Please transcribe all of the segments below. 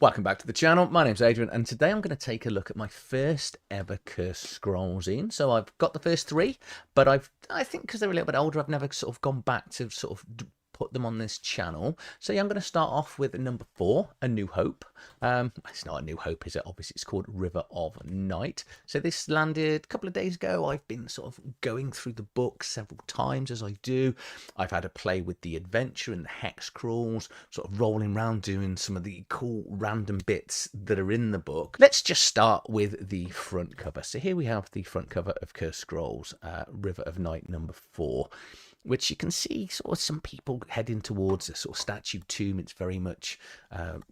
Welcome back to the channel. My name's Adrian, and today I'm going to take a look at my first ever Cursed Scrolls in. So I've got the first three, but I think because they're a little bit older, I've never sort of gone back to sort of put them on this channel. So yeah, I'm going to start off with number 4, A New Hope. It's not A New Hope, is it? Obviously, it's called River of Night. So this landed a couple of days ago. I've been sort of going through the book several times, as I do. I've had a play with the adventure and the hex crawls, sort of rolling around doing some of the cool random bits that are in the book. Let's just start with the front cover. So here we have the front cover of Cursed Scrolls, River of Night number 4. Which you can see sort of some people heading towards a sort of statue tomb. It's very much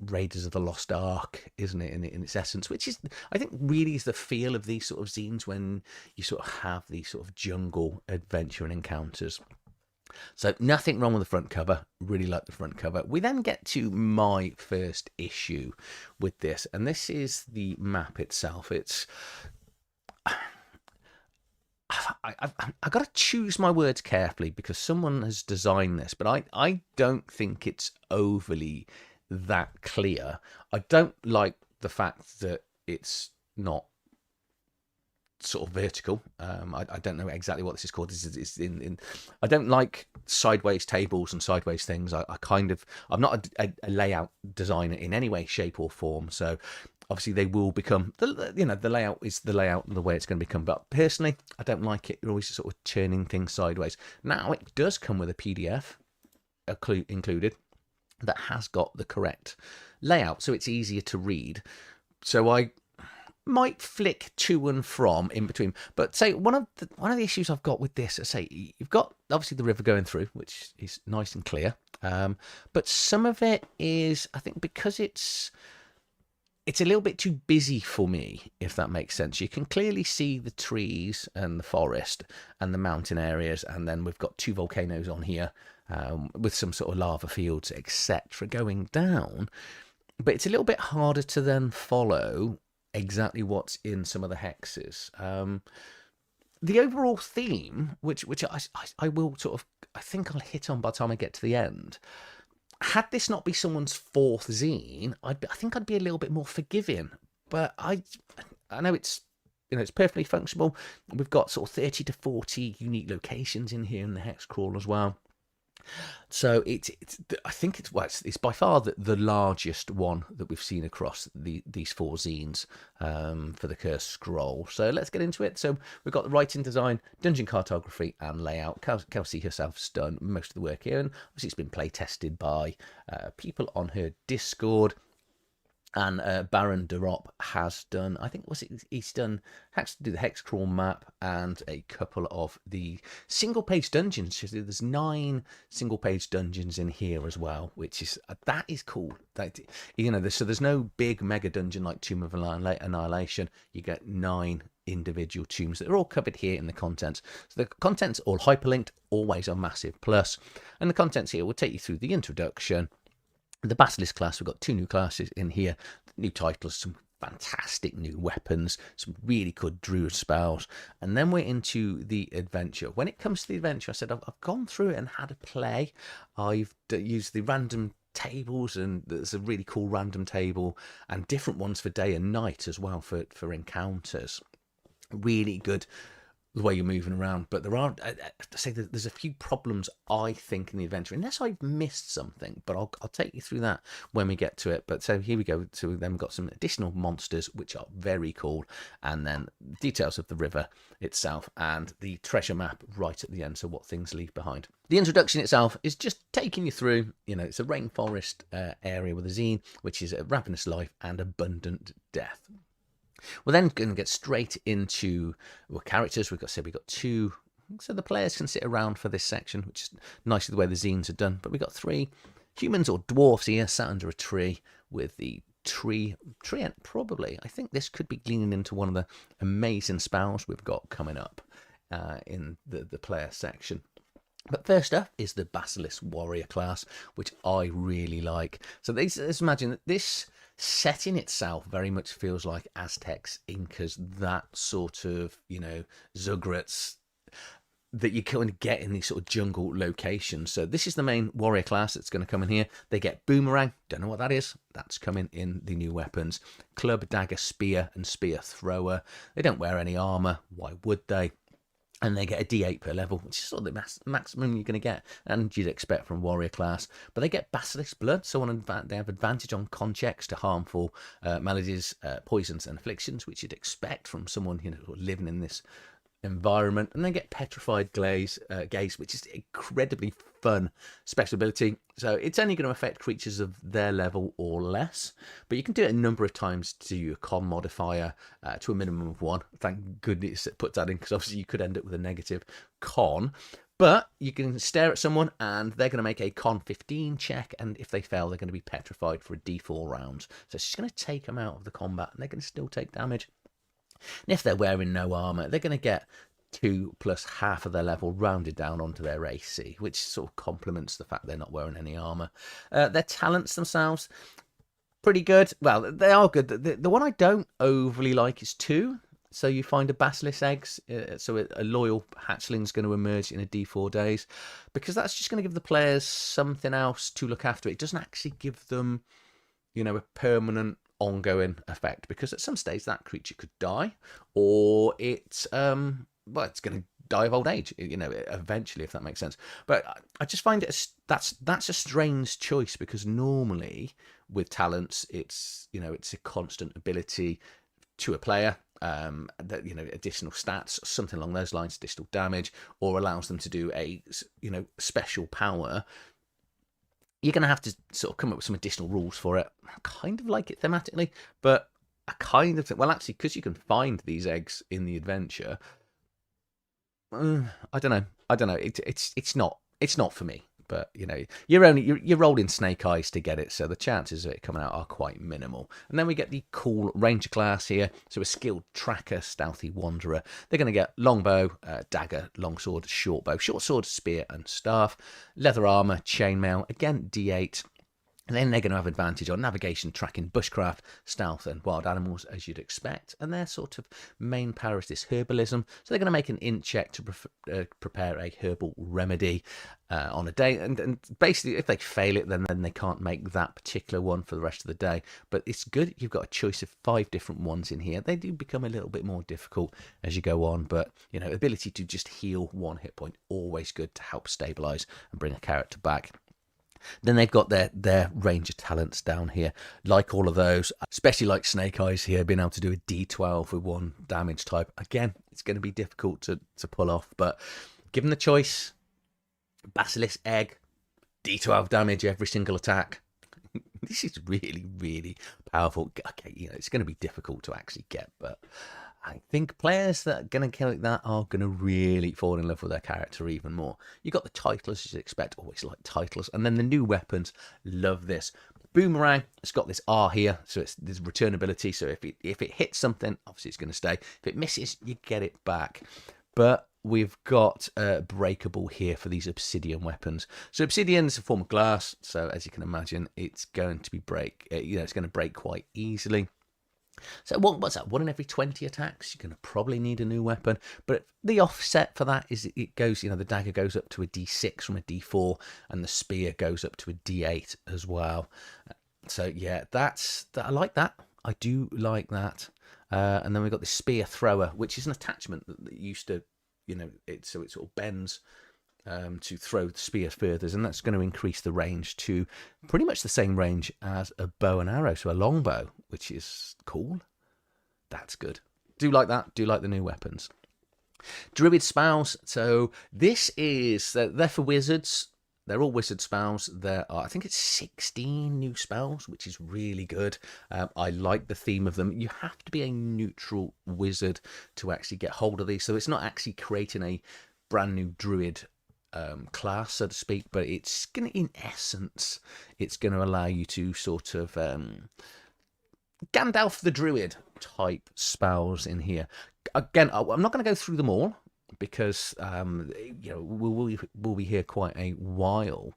Raiders of the Lost Ark, isn't it, in its essence, which is, I think, really is the feel of these sort of zines when you sort of have these sort of jungle adventure and encounters. So nothing wrong with the front cover. Really like the front cover. We then get to my first issue with this, and this is the map itself. It's... I got to choose my words carefully because someone has designed this, but I don't think it's overly that clear. I don't like the fact that it's not sort of vertical. I don't know exactly what this is called. I don't like sideways tables and sideways things. I'm not a layout designer in any way, shape or form. So obviously they will become, the layout is the layout and the way it's going to become. But personally, I don't like it. You're always sort of turning things sideways. Now, it does come with a PDF included that has got the correct layout, so it's easier to read. So I might flick to and from in between. But say one of the issues I've got with this, I say you've got obviously the river going through, which is nice and clear. But some of it is, I think, because it's a little bit too busy for me, if that makes sense. You can clearly see the trees and the forest and the mountain areas, and then we've got 2 volcanoes on here with some sort of lava fields, etc. going down. But it's a little bit harder to then follow exactly what's in some of the hexes. The overall theme, which I will sort of, I think I'll hit on by the time I get to the end. Had this not be someone's 4th zine, I think I'd be a little bit more forgiving. But I know it's perfectly functional. We've got sort of 30 to 40 unique locations in here in the Hexcrawl as well. So I think it's by far the largest one that we've seen across these 4 zines for the Cursed Scroll. So let's get into it. So we've got the writing, design, dungeon cartography, and layout. Kelsey herself's done most of the work here, and obviously it's been play tested by people on her Discord. And Baron Derop has done, I think, he's done, has to do the Hexcrawl map and a couple of the single-page dungeons. There's 9 single-page dungeons in here as well, which is, that is cool. So there's no big mega dungeon like Tomb of Annihilation. You get 9 individual tombs that are all covered here in the contents. So the contents all hyperlinked, always a massive plus. And the contents here will take you through the introduction. The Basilisk class, we've got 2 new classes in here, new titles, some fantastic new weapons, some really good druid spells, and then we're into the adventure. When it comes to the adventure, I said I've gone through it and had a play. I've used the random tables, and there's a really cool random table, and different ones for day and night as well for encounters. Really good the way you're moving around, but there are, I say that there's a few problems I think in the adventure, unless I've missed something, but I'll take you through that when we get to it. But so here we go. So then we've got some additional monsters which are very cool, and then details of the river itself and the treasure map right at the end, so what things leave behind. The introduction itself is just taking you through, it's a rainforest area with a zine, which is a ravenous life and abundant death. We're then going to get straight into characters. We've got 2, so the players can sit around for this section, which is nicely the way the zines are done. But we've got 3 humans or dwarfs here sat under a tree with the tree probably. I think this could be leaning into one of the amazing spells we've got coming up in the player section. But first up is the Basilisk Warrior class, which I really like. So let's imagine that this setting itself very much feels like Aztecs, Incas, that sort of, Zugrats, that you kind of get in these sort of jungle locations. So this is the main warrior class that's going to come in here. They get boomerang. Don't know what that is. That's coming in the new weapons. Club, dagger, spear, and spear thrower. They don't wear any armor. Why would they? And they get a D8 per level, which is sort of the maximum you're going to get, and you'd expect from warrior class. But they get basilisk blood, so they have advantage on con checks to harmful maladies, poisons, and afflictions, which you'd expect from someone living in this environment. And then get petrified gaze, which is incredibly fun special ability. So it's only going to affect creatures of their level or less, but you can do it a number of times to your con modifier to a minimum of 1. Thank goodness it puts that in, because obviously you could end up with a negative con. But you can stare at someone and they're going to make a con 15 check, and if they fail, they're going to be petrified for a d4 rounds. So it's just going to take them out of the combat, and they're going to still take damage. And if they're wearing no armor, they're going to get 2 plus half of their level rounded down onto their AC, which sort of complements the fact they're not wearing any armor. Their talents themselves, pretty good. Well, they are good. The one I don't overly like is 2. So you find a basilisk eggs, so a loyal hatchling is going to emerge in a D4 days, because that's just going to give the players something else to look after. It doesn't actually give them, a permanent ongoing effect, because at some stage that creature could die, or it's going to die of old age, eventually, if that makes sense. But I just find that's a strange choice, because normally with talents it's a constant ability to a player, that additional stats, something along those lines, additional damage, or allows them to do a special power. You're going to have to sort of come up with some additional rules for it. I kind of like it thematically, but I kind of think, well, actually, because you can find these eggs in the adventure, I don't know. It's not for me. But you're rolling snake eyes to get it, so the chances of it coming out are quite minimal. And then we get the cool ranger class here. So a skilled tracker, stealthy wanderer. They're going to get longbow, dagger, longsword, shortbow, short sword, spear, and staff. Leather armor, chainmail. Again, D8. And then they're going to have advantage on navigation, tracking, bushcraft, stealth, and wild animals, as you'd expect. And their sort of main power is this herbalism. So they're going to make an int check to prepare a herbal remedy on a day. And basically, if they fail it, then they can't make that particular one for the rest of the day. But it's good. You've got a choice of 5 different ones in here. They do become a little bit more difficult as you go on. But, ability to just heal 1 hit point, always good to help stabilize and bring a character back. Then they've got their ranger talents down here, like all of those, especially like Snake Eyes here, being able to do a D12 with 1 damage type. Again, it's going to be difficult to pull off, but given the choice, Basilisk Egg, D12 damage every single attack. This is really, really powerful. Okay, it's going to be difficult to actually get, but I think players that are going to kill it that are going to really fall in love with their character even more. You got the titles, as you expect, always like titles. And then the new weapons, love this. Boomerang, it's got this R here, so it's this return ability. So if it hits something, obviously it's going to stay. If it misses, you get it back. But we've got breakable here for these obsidian weapons. So obsidian's a form of glass, so as you can imagine, it's going to be it's going to break quite easily. So what's that? 1 in every 20 attacks, you're going to probably need a new weapon. But the offset for that is it goes, the dagger goes up to a D6 from a D4, and the spear goes up to a D8 as well. So yeah, I like that. I do like that. And then we've got the spear thrower, which is an attachment that used to, it sort of bends to throw the spear further, and that's going to increase the range to pretty much the same range as a bow and arrow, so a longbow, which is cool. That's good. Do like that. Do like the new weapons. Druid spells. So this is, they're for wizards. They're all wizard spells. There are, I think it's 16 new spells, which is really good. I like the theme of them. You have to be a neutral wizard to actually get hold of these, so it's not actually creating a brand new druid class, so to speak, but it's going to, in essence, it's going to allow you to sort of Gandalf the Druid type spells in here. Again, I'm not going to go through them all, because we'll be here quite a while,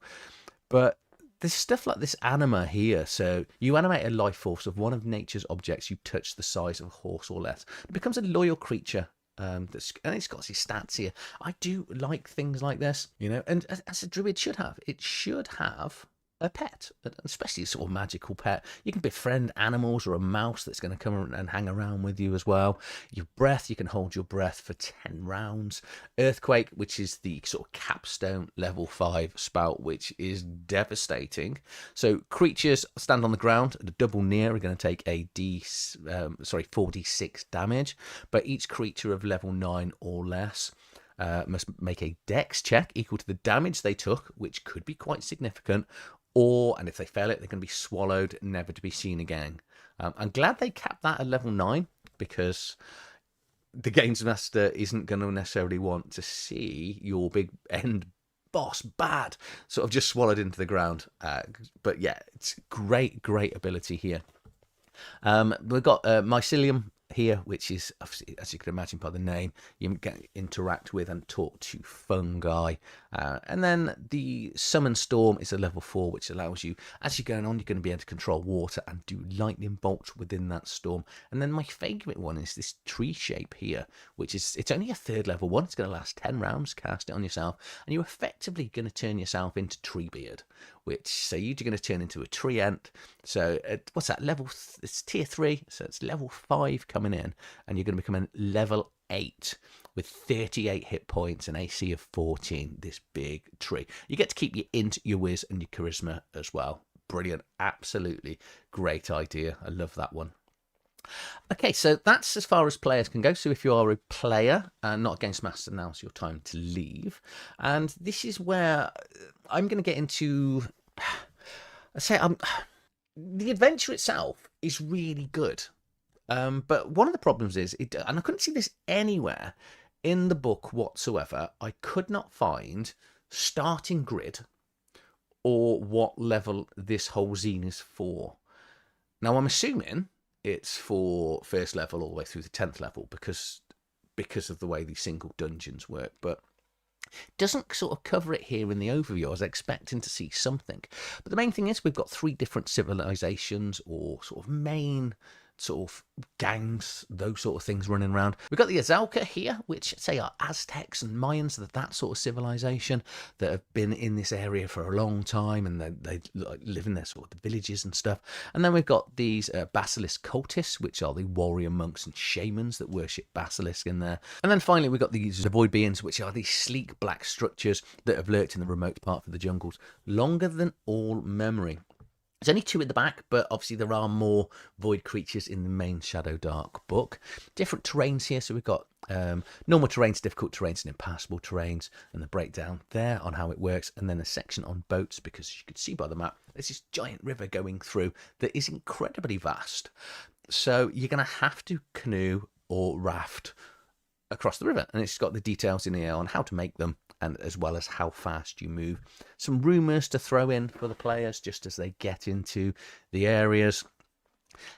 but there's stuff like this anima here. So you animate a life force of one of nature's objects you touch the size of a horse or less. It becomes a loyal creature And it's got these stats here. I do like things like this, you know, and as a druid should have. It should have a pet, especially a sort of magical pet. You can befriend animals or a mouse that's going to come and hang around with you as well. Your breath, you can hold your breath for 10 rounds. Earthquake, which is the sort of capstone level 5 spout, which is devastating. So creatures stand on the ground at a double near are going to take a 4d6 damage, but each creature of level 9 or less must make a dex check equal to the damage they took, which could be quite significant, and if they fail it, they're going to be swallowed, never to be seen again. I'm glad they capped that at level 9, because the Games Master isn't going to necessarily want to see your big end boss bad sort of just swallowed into the ground. But yeah, it's great ability here. We've got Mycelium here, which is, as you can imagine by the name, you can interact with and talk to fungi. And then the Summon Storm is a level 4, which allows you, as you're going on, you're going to be able to control water and do lightning bolts within that storm. And then my favourite one is this tree shape here, which is, it's only a 3rd level one. It's going to last 10 rounds, cast it on yourself, and you're effectively going to turn yourself into Treebeard, so you're going to turn into a tree ant. So what's that level? It's tier 3, so it's level 5 coming in, and you're going to become a level 8 with 38 hit points and AC of 14. This big tree. You get to keep your int, your whiz, and your charisma as well. Brilliant, absolutely great idea. I love that one. Okay, so that's as far as players can go. So if you are a player and not a Games Master, now's your time to leave. And this is where I'm going to get into. The adventure itself is really good, but one of the problems is, and I couldn't see this anywhere in the book whatsoever. I could not find starting grid or what level this whole zine is for. Now I'm assuming it's for 1st level all the way through the 10th level because of the way these single dungeons work, but it doesn't sort of cover it here in the overview. I was expecting to see something, but the main thing is we've got 3 different civilizations or sort of main sort of gangs, those sort of things running around. We've got the Azalka here, which say are Aztecs and Mayans, that sort of civilization that have been in this area for a long time, and they live in their sort of villages and stuff. And then we've got these basilisk cultists, which are the warrior monks and shamans that worship basilisk in there. And then finally we've got these void beings, which are these sleek black structures that have lurked in the remote part of the jungles longer than all memory. There's only 2 at the back, but obviously there are more void creatures in the main ShadowDark book. Different terrains here, so we've got normal terrains, difficult terrains, and impassable terrains, and the breakdown there on how it works, and then a section on boats, because as you can see by the map, there's this giant river going through that is incredibly vast. So you're going to have to canoe or raft across the river, and it's got the details in here on how to make them, and as well as how fast you move. Some rumours to throw in for the players just as they get into the areas.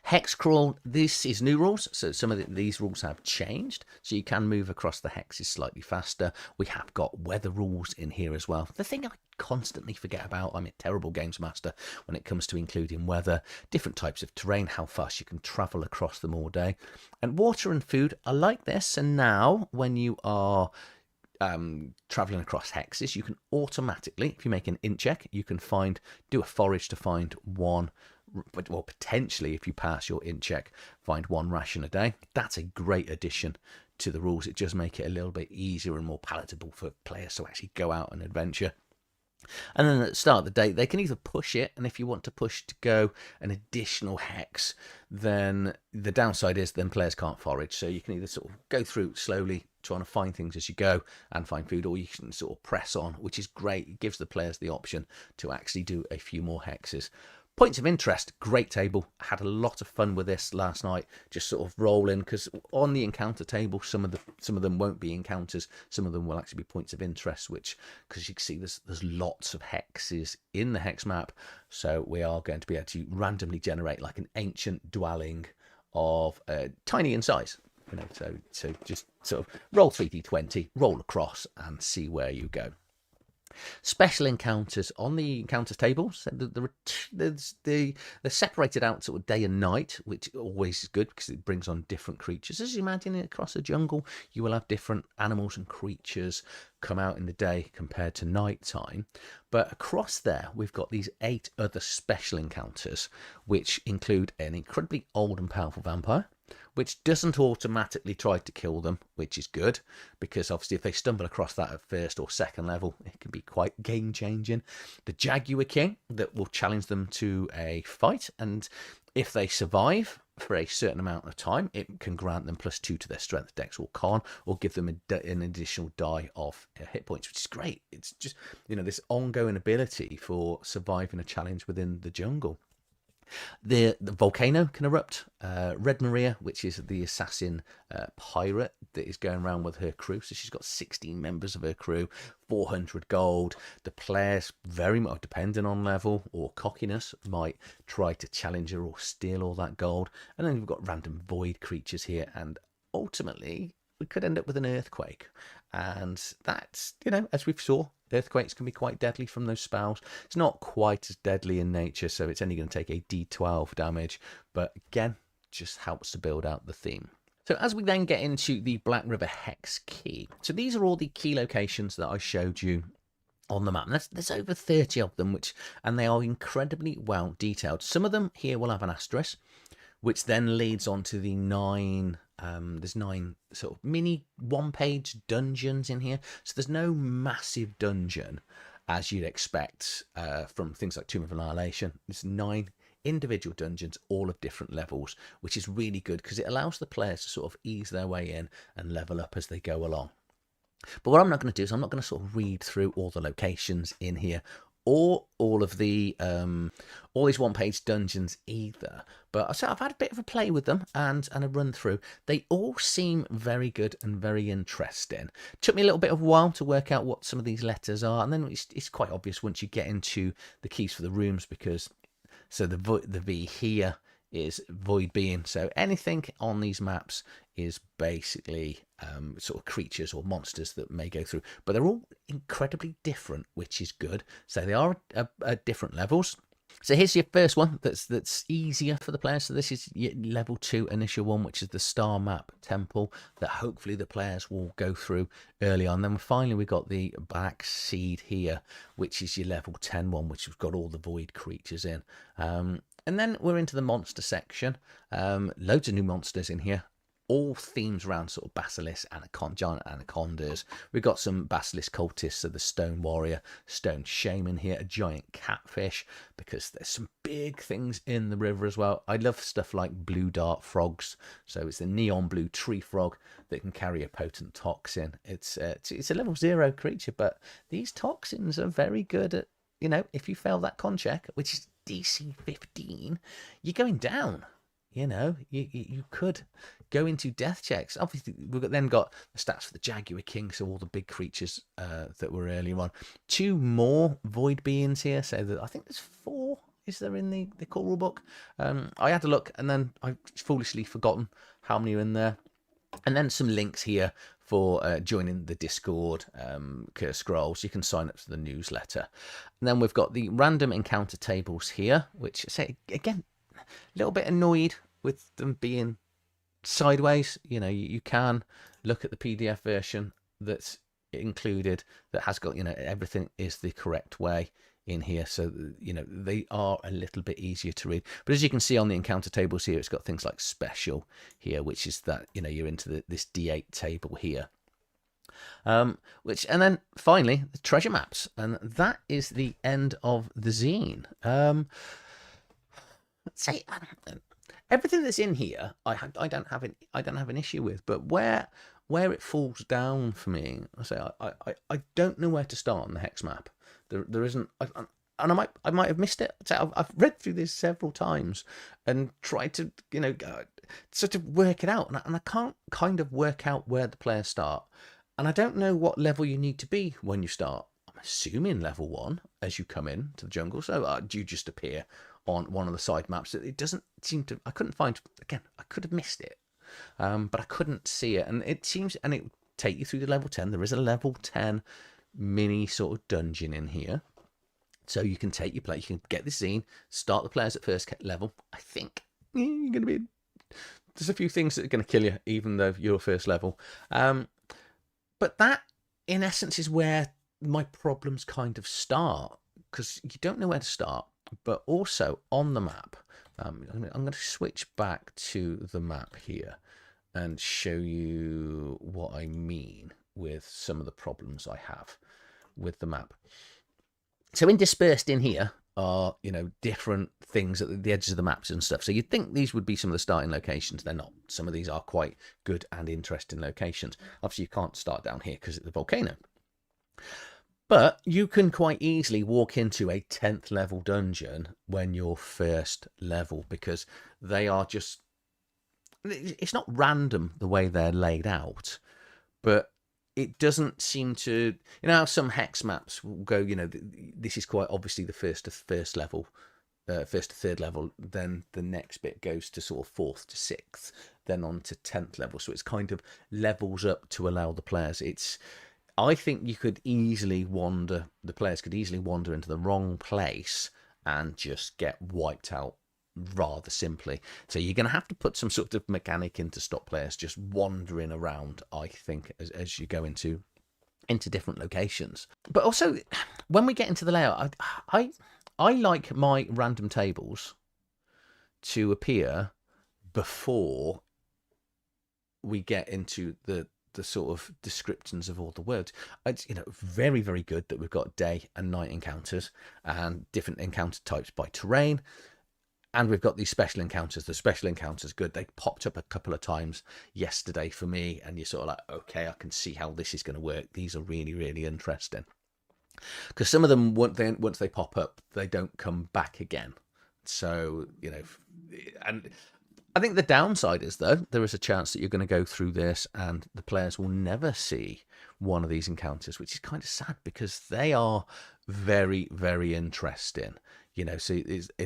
Hexcrawl, this is new rules, so some of these rules have changed, so you can move across the hexes slightly faster. We have got weather rules in here as well. The thing I constantly forget about, I'm a terrible Games Master when it comes to including weather, different types of terrain, how fast you can travel across them all day. And water and food are like this, and now when you are traveling across hexes, you can automatically, if you make an int check, you can do a forage to find one, or potentially, if you pass your int check, find 1 ration a day. That's a great addition to the rules. It does make it a little bit easier and more palatable for players to actually go out and adventure. And then at the start of the day, they can either push it, and if you want to push to go an additional hex, then the downside is then players can't forage. So you can either sort of go through slowly, trying to find things as you go and find food, or you can sort of press on, which is great. It gives the players the option to actually do a few more hexes. Points of interest, great table. I had a lot of fun with this last night, just sort of rolling, because on the encounter table, some of them won't be encounters, some of them will actually be points of interest, which, because you can see there's lots of hexes in the hex map, so we are going to be able to randomly generate like an ancient dwelling of tiny in size. You know, so just sort of roll 3d20, roll across, and see where you go. Special encounters on the encounters tables. They're separated out sort of day and night, which always is good because it brings on different creatures. As you imagine it across a jungle, you will have different animals and creatures come out in the day compared to night time. But across there, we've got these 8 other special encounters, which include an incredibly old and powerful vampire, which doesn't automatically try to kill them, which is good, because obviously if they stumble across that at first or second level, it can be quite game-changing. The Jaguar King, that will challenge them to a fight, and if they survive for a certain amount of time, it can grant them +2 to their strength, dex, or con, or give them an additional die of hit points, which is great. It's just, this ongoing ability for surviving a challenge within the jungle. The volcano can erupt. Red Maria, which is the assassin pirate that is going around with her crew. So she's got 16 members of her crew, 400 gold. The players, very much depending on level or cockiness, might try to challenge her or steal all that gold. And then we've got random void creatures here. And ultimately, we could end up with an earthquake. And that's, as we saw, earthquakes can be quite deadly from those spells. It's not quite as deadly in nature, so it's only going to take a d12 damage. But again, just helps to build out the theme. So as we then get into the Black River Hex Key. So these are all the key locations that I showed you on the map. And there's over 30 of them, and they are incredibly well detailed. Some of them here will have an asterisk, which then leads on to the 9... there's 9 sort of mini one-page dungeons in here. So there's no massive dungeon as you'd expect from things like Tomb of Annihilation. There's 9 individual dungeons, all of different levels, which is really good because it allows the players to sort of ease their way in and level up as they go along. But what I'm not going to do is I'm not going to sort of read through all the locations in here or all of the all these one-page dungeons either. But I've had a bit of a play with them and a run through. They all seem very good and very interesting. Took me a little bit of a while to work out what some of these letters are, and then it's quite obvious once you get into the keys for the rooms, because so the V here is void being. So anything on these maps is basically sort of creatures or monsters that may go through, but they're all incredibly different, which is good. So they are at different levels. So here's your first one that's easier for the players. So this is your level 2 initial one, which is the Star Map Temple that hopefully the players will go through early on. Then finally we got the Black Seed here, which is your level 10 one, which has got all the void creatures in. And then we're into the monster section. Loads of new monsters in here. All themes around sort of basilisks, giant anacondas. We've got some basilisk cultists, so the stone warrior, stone shaman here, a giant catfish, because there's some big things in the river as well. I love stuff like blue dart frogs. So it's the neon blue tree frog that can carry a potent toxin. It's a level 0 creature, but these toxins are very good at, if you fail that con check, which is DC 15, you're going down. You could go into death checks. Obviously, we've then got the stats for the Jaguar King, so all the big creatures that were earlier on. 2 more void beings here, so that I think there's 4. Is there in the core rule book? I had a look, and then I've foolishly forgotten how many are in there. And then some links here for joining the Discord Hexcrawl, so you can sign up to the newsletter. And then we've got the random encounter tables here, which say again, a little bit annoyed with them being sideways. You can look at the PDF version that's included that has got everything is the correct way in here, so they are a little bit easier to read. But as you can see on the encounter tables here, it's got things like special here, which is that you're into this D8 table here. And then finally the treasure maps, and that is the end of the zine. Say everything that's in here, I don't have an issue with, but where it falls down for me, I don't know where to start on the hex map. There isn't, and I might have missed it. I've read through this several times and tried to sort of work it out, and I can't kind of work out where the players start, and I don't know what level you need to be when you start. I'm assuming level 1 as you come in to the jungle. So do you just appear on one of the side maps? It doesn't seem to. I couldn't find. Again, I could have missed it, but I couldn't see it. And it seems, and it would take you through the level 10. There is a level 10 mini sort of dungeon in here. So you can take your play, you can get the scene, start the players at first level. I think you're going to be, there's a few things that are going to kill you, even though you're first level. But that, in essence, is where my problems kind of start, because you don't know where to start. But also on the map, I'm going to switch back to the map here and show you what I mean with some of the problems I have with the map. So interspersed in here are, you know, different things at the edges of the maps and stuff. So you'd think these would be some of the starting locations. They're not. Some of these are quite good and interesting locations. Obviously, you can't start down here because it's the volcano. But you can quite easily walk into a 10th level dungeon when you're first level, because they are just... It's not random the way they're laid out, but it doesn't seem to, you know, how some hex maps will go, you know, this is quite obviously the first to third level, then the next bit goes to sort of 4th to 6th, then on to 10th level. So it's kind of levels up to allow the players. I think you could easily wander, the players could easily wander into the wrong place and just get wiped out rather simply. So you're going to have to put some sort of mechanic in to stop players just wandering around, I think, as you go into different locations. But also, when we get into the layout, I like my random tables to appear before we get into the sort of descriptions of all the words. It's, you know, very, very good that we've got day and night encounters and different encounter types by terrain. And we've got these special encounters. The special encounters, good. They popped up a couple of times yesterday for me, and you're sort of like, okay, I can see how this is going to work. These are really, really interesting. Because some of them, once they pop up, they don't come back again. So, you know, and I think the downside is, though, there is a chance that you're going to go through this and the players will never see one of these encounters, which is kind of sad because they are very, very interesting. You know, so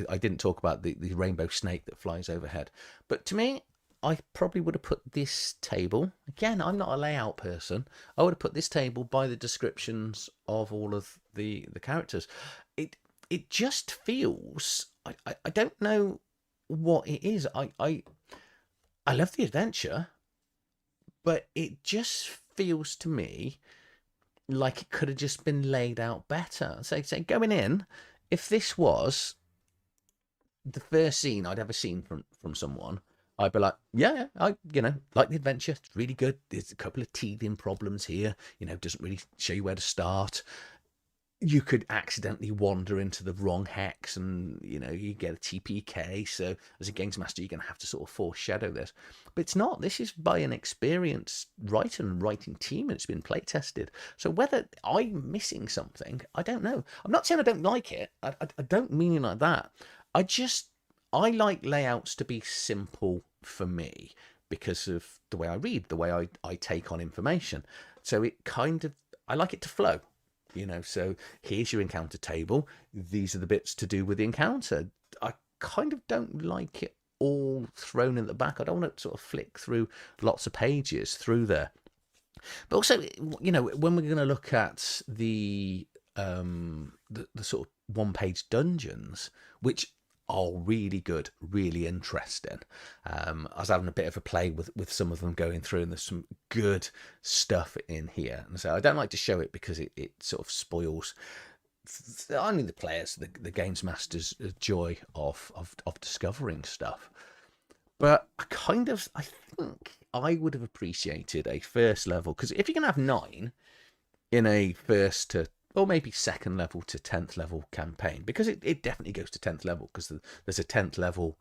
I didn't talk about the rainbow snake that flies overhead. But to me, I probably would have put this table, again, I'm not a layout person, I would have put this table by the descriptions of all of the characters. It just feels, I don't know what it is. I love the adventure, but it just feels to me like it could have just been laid out better. So going in, if this was the first scene I'd ever seen from someone, I'd be like, yeah, I, you know, like the adventure, it's really good. There's a couple of teething problems here, you know, doesn't really show you where to start. You could accidentally wander into the wrong hex and, you know, you get a TPK. So as a games master, you're going to have to sort of foreshadow this. But it's not. This is by an experienced writer and writing team, and it's been play tested. So whether I'm missing something, I don't know. I'm not saying I don't like it. I don't mean it like that. I like layouts to be simple for me because of the way I read, the way I take on information. So it kind of, I like it to flow. You know, so here's your encounter table. These are the bits to do with the encounter. I kind of don't like it all thrown in the back. I don't want to sort of flick through lots of pages through there. But also, you know, when we're going to look at the sort of one-page dungeons, which are really good, really interesting. I was having a bit of a play with some of them going through, and there's some good stuff in here. And so I don't like to show it because it sort of spoils only the players, the games masters' joy of discovering stuff. But I think I would have appreciated a first level, because if you're going to have 9 in a first to, or maybe second level to 10th level campaign, because it definitely goes to 10th level, because there's a 10th level,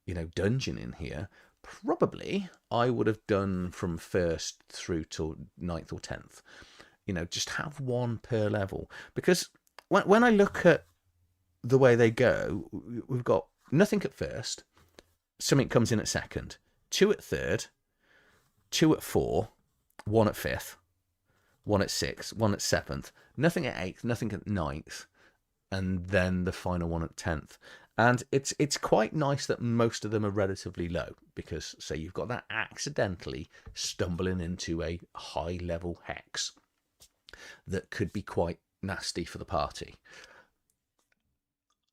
you know, dungeon in here. Probably I would have done from 1st through to 9th or 10th. You know, just have 1 per level. Because when I look at the way they go, we've got nothing at 1st, something comes in at 2nd, 2 at 3rd, 2 at 4, 1 at 5th, 1 at 6th, 1 at 7th, nothing at 8th, nothing at 9th, and then the final one at 10th. And it's quite nice that most of them are relatively low, because, say, you've got that accidentally stumbling into a high-level hex. that could be quite nasty for the party.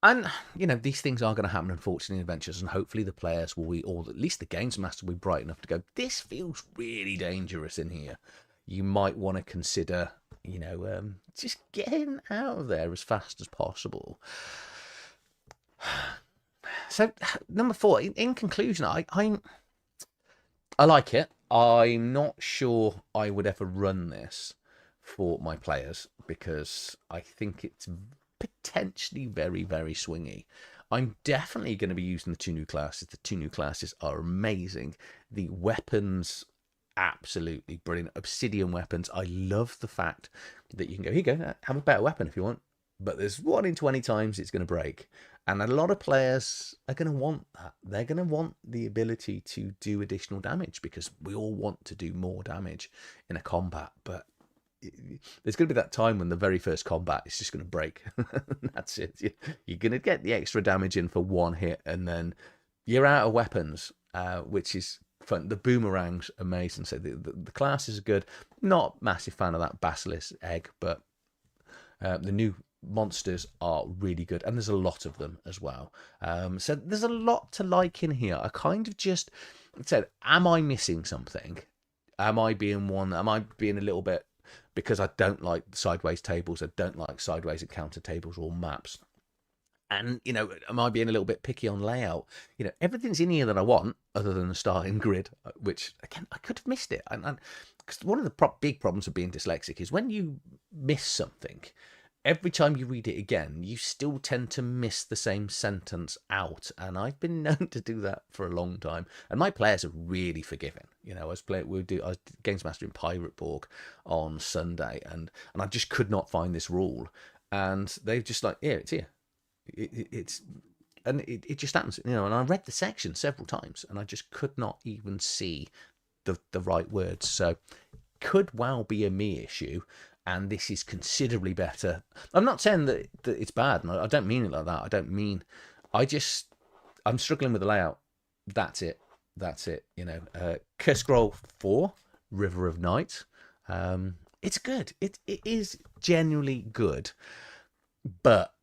And, you know, these things are going to happen, unfortunately, in adventures, and hopefully the players will be, or at least the games master will be bright enough to go, this feels really dangerous in here. You might want to consider, you know, just getting out of there as fast as possible. So, number 4, in conclusion, I like it. I'm not sure I would ever run this for my players because I think it's potentially very, very swingy. I'm definitely going to be using the 2 new classes. The 2 new classes are amazing. The weapons, absolutely brilliant. Obsidian weapons. I love the fact that you can go, here you go, have a better weapon if you want. But there's 1 in 20 times it's going to break. And a lot of players are going to want that. They're going to want the ability to do additional damage because we all want to do more damage in a combat. But there's going to be that time when the very first combat is just going to break. That's it. You're going to get the extra damage in for 1 hit, and then you're out of weapons, which is fun. The boomerang's amazing. So the classes are good. Not massive fan of that basilisk egg, but the new monsters are really good, and there's a lot of them as well. So there's a lot to like in here. I kind of just said, am I missing something? Am I being a little bit, because I don't like sideways tables, I don't like sideways encounter tables or maps. And, you know, am I being a little bit picky on layout? You know, everything's in here that I want, other than the starting grid, which, again, I could have missed it. And because one of the big problems of being dyslexic is when you miss something, every time you read it again, you still tend to miss the same sentence out. And I've been known to do that for a long time. And my players are really forgiving. You know, I was Games Master in Pirate Borg on Sunday, and I just could not find this rule. And they've just like, yeah, it's here. It just happens, you know. And I read the section several times, and I just could not even see the right words. So could well be a me issue. And this is considerably better. I'm not saying that it's bad. And I don't mean it like that. I don't mean. I'm struggling with the layout. That's it. You know, Hexcrawl 4, River of Night. It's good. It is genuinely good. But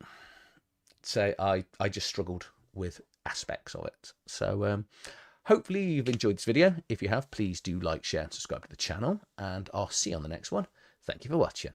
say I just struggled with aspects of it. So hopefully you've enjoyed this video. If you have, please do like, share, and subscribe to the channel. And I'll see you on the next one. Thank you for watching.